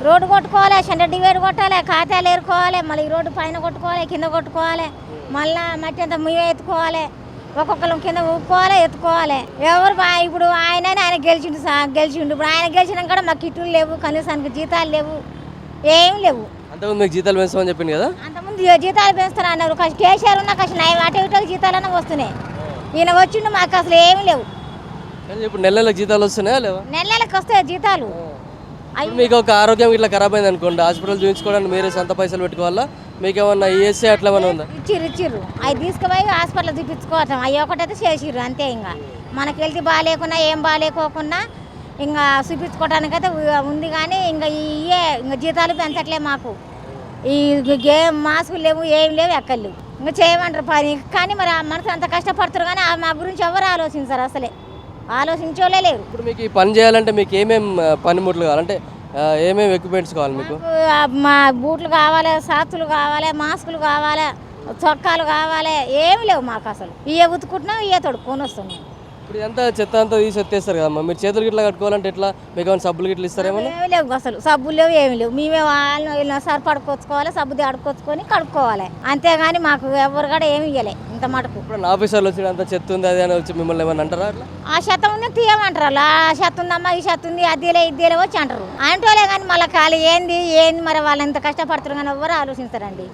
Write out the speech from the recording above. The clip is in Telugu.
రోడ్డు కొట్టుకోవాలి, సెంటర్ డివైడ్ కొట్టాలి, ఖాతాలు ఏరుకోవాలి, మళ్ళీ రోడ్డు పైన కొట్టుకోవాలి, కింద కొట్టుకోవాలి, మళ్ళీ మట్టి అంతా మేమే ఎత్తుకోవాలి, ఒక్కొక్కరు కింద ఊపుకోవాలి, ఎత్తుకోవాలి. ఎవరు ఇప్పుడు ఆయన గెలిచిండు ఇప్పుడు ఆయన గెలిచినాక కూడా మాకు కిట్టులు లేవు, కనీసానికి జీతాలు లేవు, ఏం లేవు. అంతకుముందు మీకు జీతాలు పెంచమని చెప్పింది కదా? అంతకుముందు జీతాలు పెంచుతాను అన్నారు, కేసీఆర్ ఉన్న కష్టం అటు ఇటు జీతాలన్నా వస్తున్నాయి. ఈయన వచ్చిండు మాకు అసలు ఏమి లేవు. ఇప్పుడు నెలలకు జీతాలు వస్తున్నాయా లేవా? నెలలకు వస్తాయి జీతాలు. మీకు ఒక ఆరోగ్యం ఇట్లా ఖరాబ్ అయింది అనుకోండి, హాస్పిటల్ చూపించుకోవడానికి మీరే సొంత పైసలు పెట్టుకోవాలా? మీకు ఏమన్నా ఈఎస్ఐ అట్లా ఏమైనా ఉందా? ఇచ్చిర్రు అవి తీసుకుపోయి హాస్పిటల్ చూపించుకోవటం, అవి ఒకటైతే చేసిర్రు అంతే. ఇంకా మనకి హెల్త్ బాగాలేకున్నా ఏం బాగాలేకోకుండా ఇంకా చూపించుకోవడానికి అయితే ఉంది. కానీ ఇంకా ఇంకా జీతాలు పెంచట్లే మాకు. ఈ మాస్కులు లేవు, ఏం లేవు, ఎక్కలు లేవు. ఇంకా చేయమంటారు పని. కానీ మరి ఆ మనసు అంత కష్టపడుతున్నారు, కానీ మా గురించి ఎవరు ఆలోచించారు? అసలే ఆలోచించోలే లేరు. ఇప్పుడు మీకు ఈ పని చేయాలంటే మీకు ఏమేమి పనిముట్లు కావాలంటే ఏమేమి ఎక్విప్మెంట్స్ కావాలి మీకు? మా బూట్లు కావాలి, సాతులు కావాలి, మాస్కులు కావాలి, చొక్కాలు కావాలి, ఏమి లేవు మాకు అసలు. ఇవే ఉతుకుంటున్నాం, ఇవే తొడుక్కొని వస్తున్నాం. ఇప్పుడు ఎంత చెత్త అంతా తీసి ఎత్తేస్తారు కదమ్మా, మీరు చేతులు గిట్లా కట్టుకోవాలంటే ఎట్లా? మీకు ఏమైనా సబ్బులు గిట్లా ఇస్తారేమో? ఏమి లేవు అసలు, సబ్బులు లేవు, ఏమి లేవు. మేమే వాళ్ళని సరిపడుకొచ్చుకోవాలి, సబ్బుది అడుకొచ్చుకొని కడుక్కోవాలి, అంతేగాని మాకు ఎవరు కూడా ఏమి ఇవ్వలే ఇంత మటుకు. ఇప్పుడు ఆఫీసర్లు వచ్చి అంత చెత్త ఉంది అది అని వచ్చి మిమ్మల్ని ఏమన్నా అంటారా? అట్లా ఆ చెత్త ఉంది తీయమంటారు, ఆ చెత్త ఉందమ్మా, ఈ చెత్త ఉంది, అద్దీలే వచ్చి అంటారు. అంటోలే కానీ మళ్ళీ ఖాళీ ఏంది మరి వాళ్ళు ఎంత కష్టపడుతున్నారు కానీ ఎవరు ఆలోచిస్తారండి.